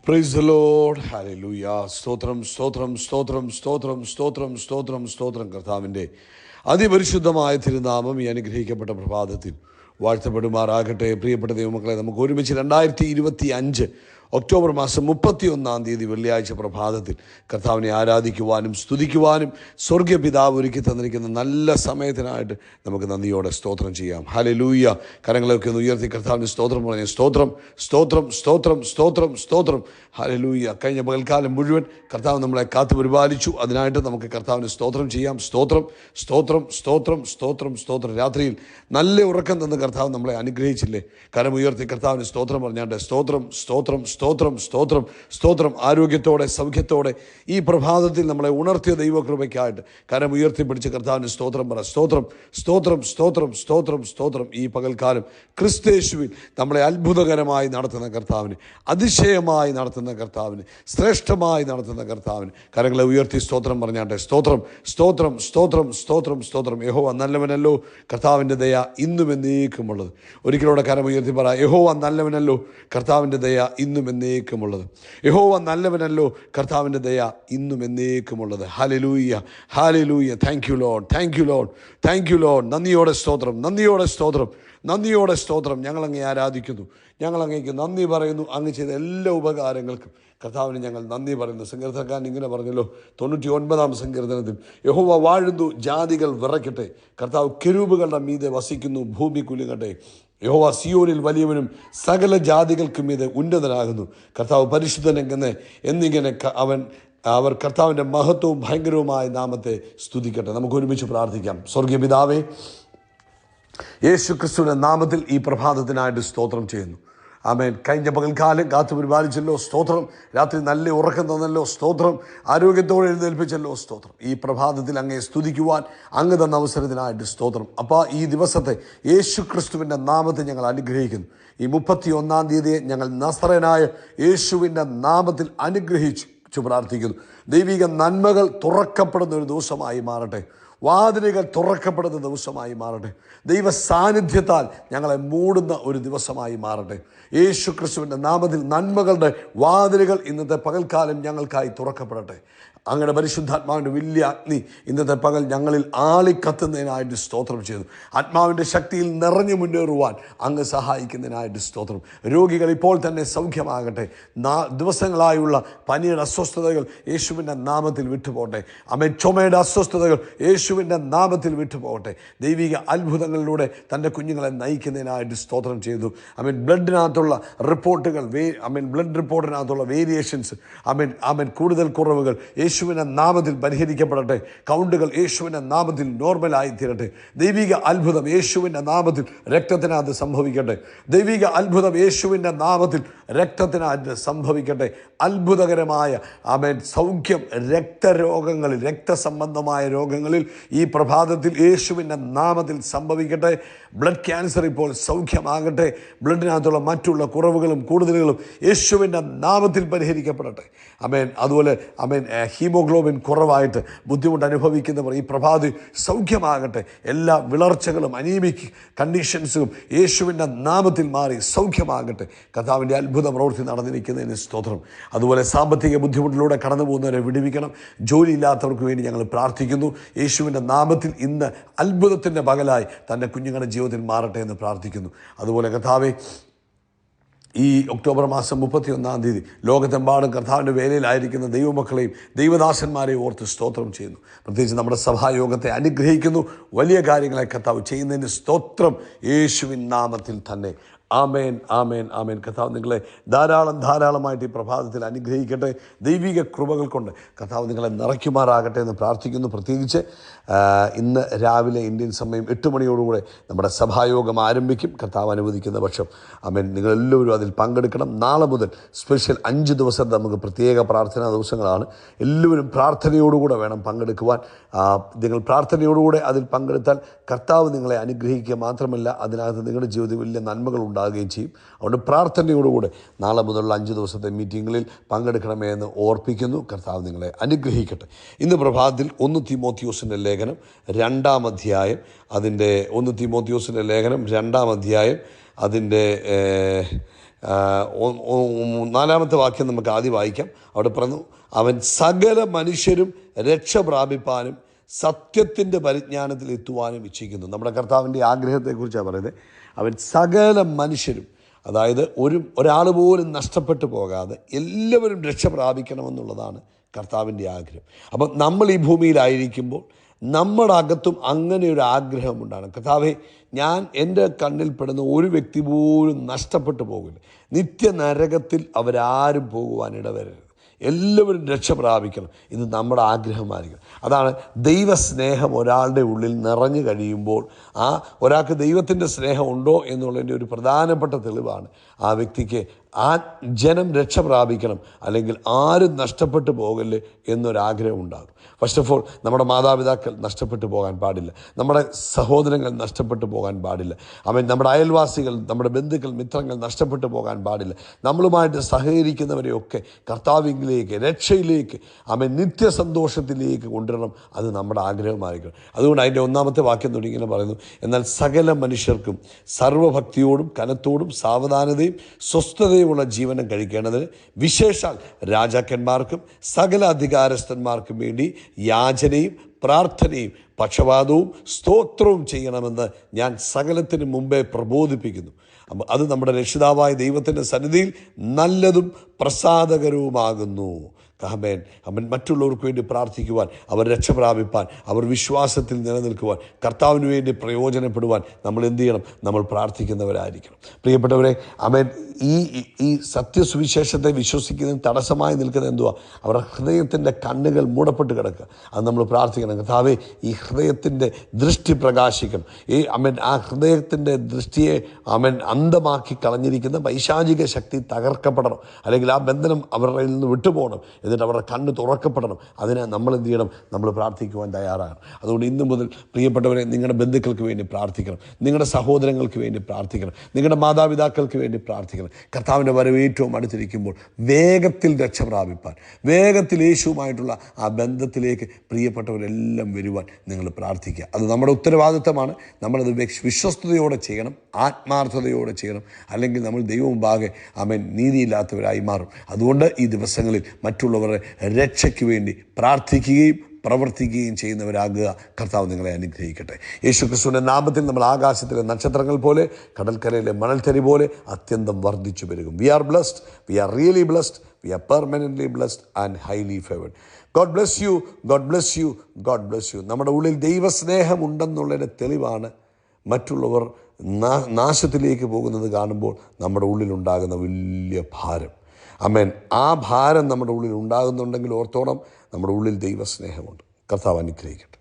Praise the Lord. Hallelujah. സ്തോത്രം സ്തോത്രം സ്തോത്രം സ്തോത്രം സ്തോത്രം സ്തോത്രം സ്തോത്രം. കർത്താവിൻ്റെ അതിപരിശുദ്ധമായ തിരുനാമം ഈ അനുഗ്രഹിക്കപ്പെട്ട പ്രഭാതത്തിൽ വാഴ്ത്തപ്പെടുമാറാകട്ടെ. പ്രിയപ്പെട്ട ദൈവമക്കളെ, നമുക്ക് ഒരുമിച്ച് 2025 ഒക്ടോബർ മാസം 31 വെള്ളിയാഴ്ച പ്രഭാതത്തിൽ കർത്താവിനെ ആരാധിക്കുവാനും സ്തുതിക്കുവാനും സ്വർഗീയ പിതാവ് ഒരുക്കി തന്നിരിക്കുന്ന നല്ല സമയത്തിനായിട്ട് നമുക്ക് നന്ദിയോടെ സ്തോത്രം ചെയ്യാം. ഹല്ലേലൂയ. കരങ്ങളൊക്കെ ഒന്ന് ഉയർത്തി കർത്താവിന് സ്തോത്രം പറഞ്ഞ സ്തോത്രം സ്തോത്രം സ്തോത്രം സ്തോത്രം സ്തോത്രം. ഹല്ലേലൂയ. കഴിഞ്ഞ പകൽക്കാലം മുഴുവൻ കർത്താവ് നമ്മളെ കാത്തു പരിപാലിച്ചു. അതിനായിട്ട് നമുക്ക് കർത്താവിന് സ്തോത്രം ചെയ്യാം. സ്തോത്രം സ്തോത്രം സ്തോത്രം സ്തോത്രം സ്തോത്രം. രാത്രിയിൽ നല്ല ഉറക്കം തന്ന് കർത്താവ് നമ്മളെ അനുഗ്രഹിച്ചില്ലേ? കരമുയർത്തി കർത്താവിന് സ്തോത്രം പറഞ്ഞാണ്ട് സ്തോത്രം സ്തോത്രം സ്തോത്രം സ്തോത്രം സ്തോത്രം. ആരോഗ്യത്തോടെ സൗഖ്യത്തോടെ ഈ പ്രഭാതത്തിൽ നമ്മളെ ഉണർത്തിയ ദൈവകൃപയ്ക്കായിട്ട് കരമുയർത്തിപ്പിടിച്ച് കർത്താവിന് സ്തോത്രം പറ. സ്തോത്രം സ്തോത്രം സ്തോത്രം സ്തോത്രം സ്തോത്രം. ഈ പകൽക്കാലം ക്രിസ്തയേശുവിൽ നമ്മളെ അത്ഭുതകരമായി നടത്തുന്ന കർത്താവിന്, അതിശയമായി നടത്തുന്ന കർത്താവിന്, ശ്രേഷ്ഠമായി നടത്തുന്ന കർത്താവിന് കരങ്ങളെ ഉയർത്തി സ്തോത്രം പറഞ്ഞാട്ടെ. സ്തോത്രം സ്തോത്രം സ്തോത്രം സ്തോത്രം സ്തോത്രം. യഹോവ നല്ലവനല്ലോ, കർത്താവിൻ്റെ ദയ ഇന്നും എന്നേക്കുമുള്ളത്. ഒരിക്കലൂടെ കരമുയർത്തി പറ. യഹോവ നല്ലവനല്ലോ, കർത്താവിൻ്റെ ദയ ഇന്നും എന്നേക്കുമുള്ളത്. യഹോവ നല്ലവനല്ലോ, കർത്താവിൻ്റെ ദയ ഇന്നും എന്നേക്കുമുള്ളത്. Hallelujah hallelujah. Thank you Lord, thank you Lord, thank you Lord. നന്ദിയോടെ സ്തോത്രം, നന്ദിയോടെ സ്തോത്രം, നന്ദിയോടെ സ്തോത്രം. ഞങ്ങളങ്ങേ ആരാധിക്കുന്നു, ഞങ്ങളങ്ങേക്ക് നന്ദി പറയുന്നു. അങ്ങ് ചെയ്ത എല്ലാ ഉപകാരങ്ങൾക്കും കർത്താവിന് ഞങ്ങൾ നന്ദി പറയുന്നു. സങ്കീർത്തനക്കാരൻ ഇങ്ങനെ പറഞ്ഞല്ലോ 99 സങ്കീർത്തനത്തിൽ, യഹോവ വാഴുന്നു, ജാതികൾ വിറയ്ക്കട്ടെ, കർത്താവ് കെരൂബുകളുടെ മീതെ വസിക്കുന്നു, ഭൂമി കുലുങ്ങട്ടെ. യഹോവ സിയോനിൽ വലിയവനും സകല ജാതികൾക്കും മീതെ ഉന്നതനാകുന്നു, കർത്താവ് പരിശുദ്ധനെങ്ങനെ എന്നിങ്ങനെ അവർ കർത്താവിൻ്റെ മഹത്വവും ഭയങ്കരവുമായ നാമത്തെ സ്തുതിക്കട്ടെ. നമുക്ക് ഒരുമിച്ച് പ്രാർത്ഥിക്കാം. സ്വർഗീയ പിതാവേ, യേശു ക്രിസ്തുവിൻ്റെ നാമത്തിൽ ഈ പ്രഭാതത്തിനായിട്ട് സ്തോത്രം ചെയ്യുന്നു. ആമേൻ. കഴിഞ്ഞ പകൽക്കാലം കാത്തു പരിപാലിച്ചല്ലോ, സ്തോത്രം. രാത്രി നല്ല ഉറക്കം തന്നല്ലോ, സ്തോത്രം. ആരോഗ്യത്തോടെ എഴുന്നേൽപ്പിച്ചല്ലോ, സ്തോത്രം. ഈ പ്രഭാതത്തിൽ അങ്ങയെ സ്തുതിക്കുവാൻ അങ്ങ് തന്ന അവസരത്തിനായിട്ട് സ്തോത്രം. അപ്പോൾ ഈ ദിവസത്തെ യേശു ക്രിസ്തുവിൻ്റെ നാമത്തെ ഞങ്ങൾ അനുഗ്രഹിക്കുന്നു. ഈ 31 ഞങ്ങൾ നസറേനായ യേശുവിൻ്റെ നാമത്തിൽ അനുഗ്രഹിച്ചു പ്രാർത്ഥിക്കുന്നു. ദൈവിക നന്മകൾ തുറക്കപ്പെടുന്ന ഒരു ദിവസമായി മാറട്ടെ. വാതിലുകൾ തുറക്കപ്പെടുന്ന ദിവസമായി മാറട്ടെ. ദൈവ സാന്നിധ്യത്താൽ ഞങ്ങളെ മൂടുന്ന ഒരു ദിവസമായി മാറട്ടെ. യേശു ക്രിസ്തുവിൻ്റെ നാമത്തിൽ നന്മകളുടെ വാതിലുകൾ ഇന്നത്തെ പകൽക്കാലം ഞങ്ങൾക്കായി തുറക്കപ്പെടട്ടെ. അങ്ങയുടെ പരിശുദ്ധാത്മാവിൻ്റെ വലിയ അഗ്നി ഇന്നത്തെ പകൽ ഞങ്ങളിൽ ആളിക്കത്തുന്നതിനായിട്ട് സ്തോത്രം ചെയ്തു. ആത്മാവിൻ്റെ ശക്തിയിൽ നിറഞ്ഞു മുന്നേറുവാൻ അങ്ങ് സഹായിക്കുന്നതിനായിട്ട് സ്തോത്രം. രോഗികൾ ഇപ്പോൾ തന്നെ സൗഖ്യമാകട്ടെ. ദിവസങ്ങളായുള്ള പനിയുടെ അസ്വസ്ഥതകൾ യേശുവിൻ്റെ നാമത്തിൽ വിട്ടുപോകട്ടെ. ആമേൻ. ചുമയുടെ അസ്വസ്ഥതകൾ യേശുവിൻ്റെ നാമത്തിൽ വിട്ടുപോകട്ടെ. ദൈവിക അത്ഭുതങ്ങളിലൂടെ തൻ്റെ കുഞ്ഞുങ്ങളെ നയിക്കുന്നതിനായിട്ട് സ്തോത്രം ചെയ്തു. ആമേൻ. ബ്ലഡിനകത്തുള്ള റിപ്പോർട്ടുകൾ ബ്ലഡ് റിപ്പോർട്ടിനകത്തുള്ള വേരിയേഷൻസ് കൂടുതൽ കുറവുകൾ യേശുവിൻ്റെ നാമത്തിൽ പരിഹരിക്കപ്പെടട്ടെ. കൗണ്ടുകൾ യേശുവിൻ്റെ നാമത്തിൽ നോർമലായി തീരട്ടെ. ദൈവിക അത്ഭുതം യേശുവിൻ്റെ നാമത്തിൽ രക്തത്തിനകത്ത് സംഭവിക്കട്ടെ. ദൈവിക അത്ഭുതം യേശുവിൻ്റെ നാമത്തിൽ രക്തത്തിനകത്ത് സംഭവിക്കട്ടെ. അത്ഭുതകരമായ സൗഖ്യം രക്തരോഗങ്ങളിൽ, രക്തസംബന്ധമായ രോഗങ്ങളിൽ ഈ പ്രഭാതത്തിൽ യേശുവിൻ്റെ നാമത്തിൽ സംഭവിക്കട്ടെ. ബ്ലഡ് ക്യാൻസർ ഇപ്പോൾ സൗഖ്യമാകട്ടെ. ബ്ലഡിനകത്തുള്ള മറ്റുള്ള കുറവുകളും കൂടുതലുകളും യേശുവിൻ്റെ നാമത്തിൽ പരിഹരിക്കപ്പെടട്ടെ. അതുപോലെ ഹീമോഗ്ലോബിൻ കുറവായിട്ട് ബുദ്ധിമുട്ട് അനുഭവിക്കുന്നവർ ഈ പ്രഭാതി സൗഖ്യമാകട്ടെ. എല്ലാ വിളർച്ചകളും അനീമിക് കണ്ടീഷൻസും യേശുവിൻ്റെ നാമത്തിൽ മാറി സൗഖ്യമാകട്ടെ. കർത്താവിൻ്റെ അത്ഭുത പ്രവൃത്തി നടന്നിരിക്കുന്നതിന് സ്തോത്രം. അതുപോലെ സാമ്പത്തിക ബുദ്ധിമുട്ടിലൂടെ കടന്നു പോകുന്നവരെ വിടുവിക്കണം. ജോലിയില്ലാത്തവർക്ക് വേണ്ടി ഞങ്ങൾ പ്രാർത്ഥിക്കുന്നു. യേശുവിൻ്റെ നാമത്തിൽ ഇന്ന് അത്ഭുതത്തിൻ്റെ പകലായി തൻ്റെ കുഞ്ഞുങ്ങളുടെ ജീവിതത്തിൽ മാറട്ടെ എന്ന് പ്രാർത്ഥിക്കുന്നു. അതുപോലെ കർത്താവേ, ഈ ഒക്ടോബർ മാസം 31 ലോകത്തെമ്പാടും കർത്താവിൻ്റെ വേലയിലായിരിക്കുന്ന ദൈവമക്കളെയും ദൈവദാസന്മാരെയും ഓർത്ത് സ്തോത്രം ചെയ്യുന്നു. പ്രത്യേകിച്ച് നമ്മുടെ സഭായോഗത്തെ അനുഗ്രഹിക്കുന്നു. വലിയ കാര്യങ്ങളെ കർത്താവ് ചെയ്യുന്നതിന് സ്തോത്രം. യേശുവിൻ നാമത്തിൽ തന്നെ. ആമേൻ ആമേൻ ആമേൻ. കർത്താവ് നിങ്ങളെ ധാരാളമായിട്ട് ഈ പ്രഭാതത്തിൽ അനുഗ്രഹിക്കട്ടെ. ദൈവിക കൃപകൾ കൊണ്ട് കർത്താവ് നിങ്ങളെ നിറയ്ക്കുമാറാകട്ടെ എന്ന് പ്രാർത്ഥിക്കുന്നു. പ്രത്യേകിച്ച് ഇന്ന് രാവിലെ ഇന്ത്യൻ സമയം 8 മണിയോടുകൂടെ നമ്മുടെ സഭായോഗം ആരംഭിക്കും. കർത്താവ് അനുവദിക്കുന്ന പക്ഷം ആമേൻ നിങ്ങളെല്ലാവരും അതിൽ പങ്കെടുക്കണം. നാളെ മുതൽ സ്പെഷ്യൽ 5 ദിവസം നമുക്ക് പ്രത്യേക പ്രാർത്ഥനാ ദിവസങ്ങളാണ്. എല്ലാവരും പ്രാർത്ഥനയോടുകൂടെ വേണം പങ്കെടുക്കുവാൻ. നിങ്ങൾ പ്രാർത്ഥനയോടുകൂടെ അതിൽ പങ്കെടുത്താൽ കർത്താവ് നിങ്ങളെ അനുഗ്രഹിക്കുക മാത്രമല്ല, അതിനകത്ത് നിങ്ങളുടെ ജീവിതത്തിൽ വലിയ നന്മകൾ ഉണ്ടാകുകയും ചെയ്യും. അതുകൊണ്ട് പ്രാർത്ഥനയോടുകൂടെ നാളെ മുതലുള്ള 5 ദിവസത്തെ മീറ്റിങ്ങുകളിൽ പങ്കെടുക്കണമേ എന്ന് ഓർപ്പിക്കുന്നു. കർത്താവ് നിങ്ങളെ അനുഗ്രഹിക്കട്ടെ. ഇന്ന് പ്രഭാതത്തിൽ 1 തീമോത്തിയോസിൻ്റെ ലേഖനം 2-ാം അധ്യായം, അതിൻ്റെ 1 തീമോത്തിയോസിൻ്റെ ലേഖനം 2-ാം അധ്യായം, അതിൻ്റെ നാലാമത്തെ വാക്യം നമുക്ക് ആദ്യം വായിക്കാം. അവിടെ പറഞ്ഞു, അവൻ സകല മനുഷ്യരും രക്ഷ പ്രാപിപ്പാനും സത്യത്തിൻ്റെ പരിജ്ഞാനത്തിൽ എത്തുവാനും ഇച്ഛിക്കുന്നു. നമ്മുടെ കർത്താവിൻ്റെ ആഗ്രഹത്തെക്കുറിച്ചാണ് പറയുന്നത്. അവൻ സകല മനുഷ്യരും, അതായത് ഒരാൾ പോലും നഷ്ടപ്പെട്ടു പോകാതെ എല്ലാവരും രക്ഷ പ്രാപിക്കണമെന്നുള്ളതാണ് കർത്താവിൻ്റെ ആഗ്രഹം. അപ്പം നമ്മൾ ഈ ഭൂമിയിലായിരിക്കുമ്പോൾ നമ്മുടെ അകത്തും അങ്ങനെ ഒരു ആഗ്രഹമുണ്ടാണ്. കർത്താവേ, ഞാൻ എൻ്റെ കണ്ണിൽപ്പെടുന്ന ഒരു വ്യക്തി പോലും നഷ്ടപ്പെട്ടു പോകില്ല, നിത്യനരകത്തിൽ അവരാരും പോകുവാൻ ഇടവരരുത്, എല്ലാവരും രക്ഷ പ്രാപിക്കണം. ഇത് നമ്മുടെ ആഗ്രഹമായിരിക്കണം. അതാണ് ദൈവസ്നേഹം ഒരാളുടെ ഉള്ളിൽ നിറഞ്ഞു കഴിയുമ്പോൾ ഒരാൾക്ക് ദൈവത്തിൻ്റെ സ്നേഹം ഉണ്ടോ എന്നുള്ളതിൻ്റെ ഒരു പ്രധാനപ്പെട്ട തെളിവാണ് ആ വ്യക്തിക്ക് ആ ജനം രക്ഷ പ്രാപിക്കണം, അല്ലെങ്കിൽ ആരും നഷ്ടപ്പെട്ടു പോകല്ലേ എന്നൊരാഗ്രഹം ഉണ്ടാകും. ഫസ്റ്റ് ഓഫ് ഓൾ, നമ്മുടെ മാതാപിതാക്കൾ നഷ്ടപ്പെട്ടു പോകാൻ പാടില്ല, നമ്മുടെ സഹോദരങ്ങൾ നഷ്ടപ്പെട്ടു പോകാൻ പാടില്ല, നമ്മുടെ അയൽവാസികൾ, നമ്മുടെ ബന്ധുക്കൾ, മിത്രങ്ങൾ നഷ്ടപ്പെട്ടു പോകാൻ പാടില്ല. നമ്മളുമായിട്ട് സഹകരിക്കുന്നവരെയൊക്കെ കർത്താവിലേക്ക്, രക്ഷയിലേക്ക്, നിത്യസന്തോഷത്തിലേക്ക് കൊണ്ടുവരണം. അത് നമ്മുടെ ആഗ്രഹമായിരിക്കണം. അതുകൊണ്ട് അതിൻ്റെ 1-ാമത്തെ വാക്യം തുടങ്ങി ഇങ്ങനെ പറയുന്നു, എന്നാൽ സകല മനുഷ്യർക്കും സർവഭക്തിയോടും കനത്തോടും സാവധാനതയും സ്വസ്ഥതയുമുള്ള ജീവനം കഴിക്കേണ്ടതിന് വിശേഷാൽ രാജാക്കന്മാർക്കും സകല അധികാരസ്ഥന്മാർക്കും വേണ്ടി യാചനയും പ്രാർത്ഥനയും പക്ഷപാതവും സ്തോത്രവും ചെയ്യണമെന്ന് ഞാൻ സകലത്തിന് മുമ്പേ പ്രബോധിപ്പിക്കുന്നു. അത് നമ്മുടെ രക്ഷിതാവായ ദൈവത്തിൻ്റെ സന്നിധിയിൽ നല്ലതും പ്രസാദകരവുമാകുന്നു. ആമേൻ. മറ്റുള്ളവർക്ക് വേണ്ടി പ്രാർത്ഥിക്കുവാൻ, അവർ രക്ഷ പ്രാപിപ്പാൻ, അവർ വിശ്വാസത്തിൽ നിലനിൽക്കുവാൻ, കർത്താവിന് വേണ്ടി പ്രയോജനപ്പെടുവാൻ നമ്മൾ എന്ത് ചെയ്യണം? നമ്മൾ പ്രാർത്ഥിക്കുന്നവരായിരിക്കണം. പ്രിയപ്പെട്ടവരെ, ആമേൻ. ഈ സത്യസുവിശേഷത്തെ വിശ്വസിക്കുന്നതിന് തടസ്സമായി നിൽക്കുന്നത് എന്തുവാ? അവരുടെ ഹൃദയത്തിൻ്റെ കണ്ണുകൾ മൂടപ്പെട്ട് കിടക്കുക. അത് നമ്മൾ പ്രാർത്ഥിക്കണം. കർത്താവേ, ഈ ഹൃദയത്തിൻ്റെ ദൃഷ്ടി പ്രകാശിക്കണം. ആ ഹൃദയത്തിൻ്റെ ദൃഷ്ടിയെ അന്ധമാക്കി കളഞ്ഞിരിക്കുന്ന പൈശാചിക ശക്തി തകർക്കപ്പെടണം, അല്ലെങ്കിൽ ആ ബന്ധനം അവരുടെ നിന്ന് വിട്ടുപോകണം. എന്നിട്ട് അവരുടെ കണ്ണ് തുറക്കപ്പെടണം. അതിന് നമ്മൾ എന്ത് ചെയ്യണം? നമ്മൾ പ്രാർത്ഥിക്കുവാൻ തയ്യാറാണ്. അതുകൊണ്ട് ഇന്നു മുതൽ പ്രിയപ്പെട്ടവരെ, നിങ്ങളുടെ ബന്ധുക്കൾക്ക് വേണ്ടി പ്രാർത്ഥിക്കണം, നിങ്ങളുടെ സഹോദരങ്ങൾക്ക് വേണ്ടി പ്രാർത്ഥിക്കണം, നിങ്ങളുടെ മാതാപിതാക്കൾക്ക് വേണ്ടി പ്രാർത്ഥിക്കണം. കർത്താവിൻ്റെ വരവ് ഏറ്റവും അടുത്തിരിക്കുമ്പോൾ വേഗത്തിൽ രക്ഷ പ്രാപിപ്പാൻ, വേഗത്തിൽ യേശുവുമായിട്ടുള്ള ആ ബന്ധത്തിലേക്ക് പ്രിയപ്പെട്ടവരെല്ലാം വരുവാൻ നിങ്ങൾ പ്രാർത്ഥിക്കുക. അത് നമ്മുടെ ഉത്തരവാദിത്തമാണ്. നമ്മളത് വിശ്വസ്തയോടെ ചെയ്യണം, ആത്മാർത്ഥതയോടെ ചെയ്യണം. അല്ലെങ്കിൽ നമ്മൾ ദൈവമുമ്പാകെ നീതിയില്ലാത്തവരായി മാറും. അതുകൊണ്ട് ഈ ദിവസങ്ങളിൽ മറ്റുള്ളവരുടെ രക്ഷയ്ക്ക് വേണ്ടി പ്രാർത്ഥിക്കുകയും പ്രവർത്തിക്കുകയും ചെയ്യുന്നവരാകുക. കർത്താവ് നിങ്ങളെ അനുഗ്രഹിക്കട്ടെ. യേശുക്രിസ്തുവിൻ്റെ നാമത്തിൽ നമ്മൾ ആകാശത്തിലെ നക്ഷത്രങ്ങൾ പോലെ, കടൽക്കരയിലെ മണൽത്തരി പോലെ അത്യന്തം വർദ്ധിച്ചു പെരുകും. We are blessed, we are really blessed, we are permanently blessed and highly favoured. God bless you, God bless you, God bless you. നമ്മുടെ ഉള്ളിൽ ദൈവസ്നേഹം ഉണ്ടെന്നുള്ളതിൻ്റെ തെളിവാണ് മറ്റുള്ളവർ നാശത്തിലേക്ക് പോകുന്നത് കാണുമ്പോൾ നമ്മുടെ ഉള്ളിലുണ്ടാകുന്ന വലിയ ഭാരം. ആമേൻ. ആ ഭാരം നമ്മുടെ ഉള്ളിൽ ഉണ്ടാകുന്നുണ്ടെങ്കിൽ ഓർത്തോണം, നമ്മുടെ ഉള്ളിൽ ദൈവസ്നേഹമുണ്ട്. കർത്താവ് അനുഗ്രഹിക്കട്ടെ.